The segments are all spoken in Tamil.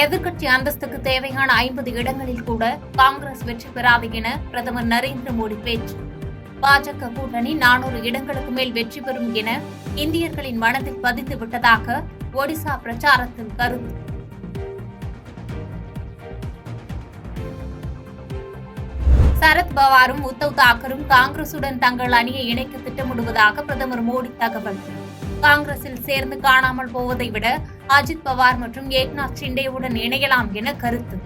எதிர்க்கட்சி அந்தஸ்துக்கு தேவையான 50 இடங்களில் கூட காங்கிரஸ் வெற்றி பெறாது என பிரதமர் நரேந்திர மோடி பேச்சு. பாஜக கூட்டணி 400 இடங்களுக்கு மேல் வெற்றி பெறும் என இந்தியர்களின் மனதில் பதிந்து விட்டதாக ஒடிசா பிரச்சாரத்தில் கருத்து. சரத்பவாரும் உத்தவ் தாக்கரும் காங்கிரசுடன் தங்கள் அணியை இணைக்க திட்டமிடுவதாக பிரதமர் மோடி தகவல். காங்கிரஸில் சேர்ந்து காணாமல் போவதை விட அஜித் பவார் மற்றும் ஏக்நாத் ஷிண்டேவுடன் இணையலாம் என கருத்து.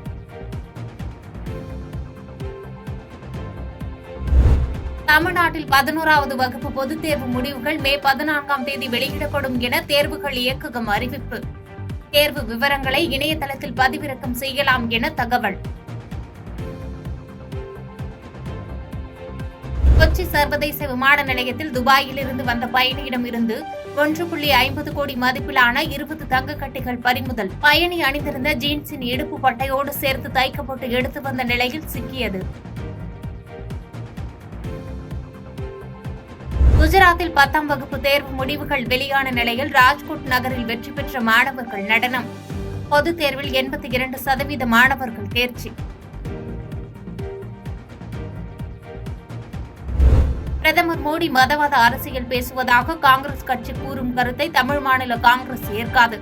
தமிழ்நாட்டில் 11வது வகுப்பு பொதுத் தேர்வு முடிவுகள் மே 14ஆம் தேதி வெளியிடப்படும் என தேர்வுகள் இயக்ககம் அறிவிப்பு. தேர்வு விவரங்களை இணையதளத்தில் பதிவிறக்கம் செய்யலாம் என தகவல். கொச்சி சர்வதேச விமான நிலையத்தில் துபாயில் இருந்து வந்த பயணியிடம் இருந்து 1.50 கோடி மதிப்பிலான 20 தங்கக்கட்டிகள் பறிமுதல். பயணி அணிந்திருந்த ஜீன்ஸின் இடுப்பு பட்டையோடு சேர்த்து தைக்கப்பட்டு எடுத்து வந்த நிலையில் சிக்கியது. குஜராத்தில் 10ஆம் வகுப்பு தேர்வு முடிவுகள் வெளியான நிலையில் ராஜ்கோட் நகரில் வெற்றி பெற்ற மாணவர்கள் நடனம். பொதுத் தேர்வில் 82% மாணவர்கள் தேர்ச்சி. பிரதமர் மோடி மதவாத அரசியல் பேசுவதாக காங்கிரஸ் கட்சி கூறும் கருத்தை தமிழ் மாநில காங்கிரஸ் ஏற்காது.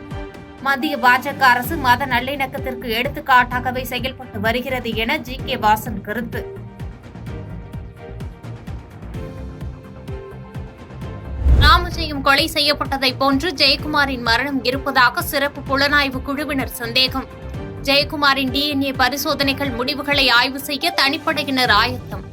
மத்திய பாஜக அரசு மத நல்லிணக்கத்திற்கு எடுத்துக்காட்டாகவே செயல்பட்டு வருகிறது என ஜி.கே. வாசன் கருத்து. ராமஜெயம் கொலை செய்யப்பட்டதை போன்று ஜெயக்குமாரின் மரணம் இருப்பதாக சிறப்பு புலனாய்வு குழுவினர் சந்தேகம். ஜெயக்குமாரின் DNA பரிசோதனைகள் முடிவுகளை ஆய்வு செய்ய தனிப்படையினர் ஆயத்தம்.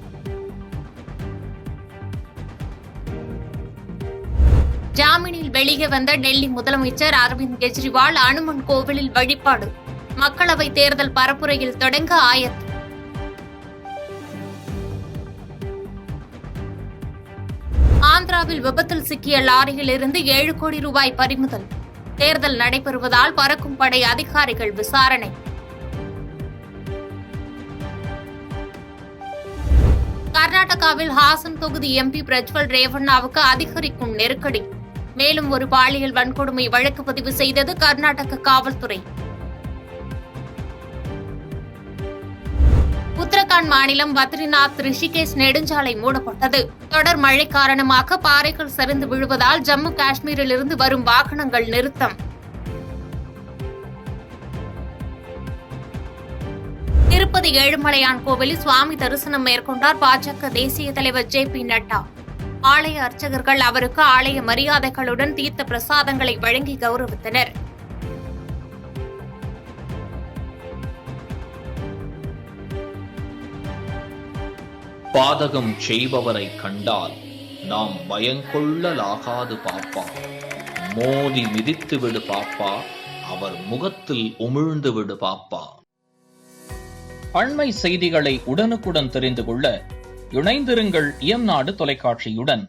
ஜாமீனில் வெளியே வந்த டெல்லி முதலமைச்சர் அரவிந்த் கெஜ்ரிவால் அனுமன் கோவிலில் வழிபாடு. மக்களவைத் தேர்தல் பரப்புரையில் தொடங்க ஆயத்தம். ஆந்திராவில் விபத்தில் சிக்கிய லாரியில் இருந்து 7 கோடி ரூபாய் பறிமுதல். தேர்தல் நடைபெறுவதால் பறக்கும் படை அதிகாரிகள் விசாரணை. கர்நாடகாவில் ஹாசன் தொகுதி MP பிரஜ்வல் ரேவண்ணாவுக்கு அதிகரிக்கும் நெருக்கடி. மேலும் ஒரு பாலியல் வன்கொடுமை வழக்கு பதிவு செய்தது கர்நாடக காவல்துறை. உத்தரகாண்ட் மாநிலம் பத்ரிநாத் ரிஷிகேஷ் நெடுஞ்சாலை மூடப்பட்டது. தொடர் மழை காரணமாக பாறைகள் சரிந்து விழுவதால் ஜம்மு காஷ்மீரில் இருந்து வரும் வாகனங்கள் நிறுத்தம். திருப்பதி ஏழுமலையான் கோவிலில் சுவாமி தரிசனம் மேற்கொண்டார் பாஜக தேசிய தலைவர் JP நட்டா. ஆலய அர்ச்சகர்கள் அவருக்கு ஆலய மரியாதைகளுடன் தீர்த்த பிரசாதங்களை வழங்கி கௌரவித்தனர். பாதகம் செய்பவரை கண்டால் நாம் பயங்கொள்ளலாகாது பாப்பா. மோதி மிதித்து விடு பாப்பா, அவர் முகத்தில் உமிழ்ந்து விடு பாப்பா. அண்மை செய்திகளை உடனுக்குடன் தெரிந்து கொள்ள இணைந்திருங்கள் இயம்நாடு தொலைக்காட்சியுடன்.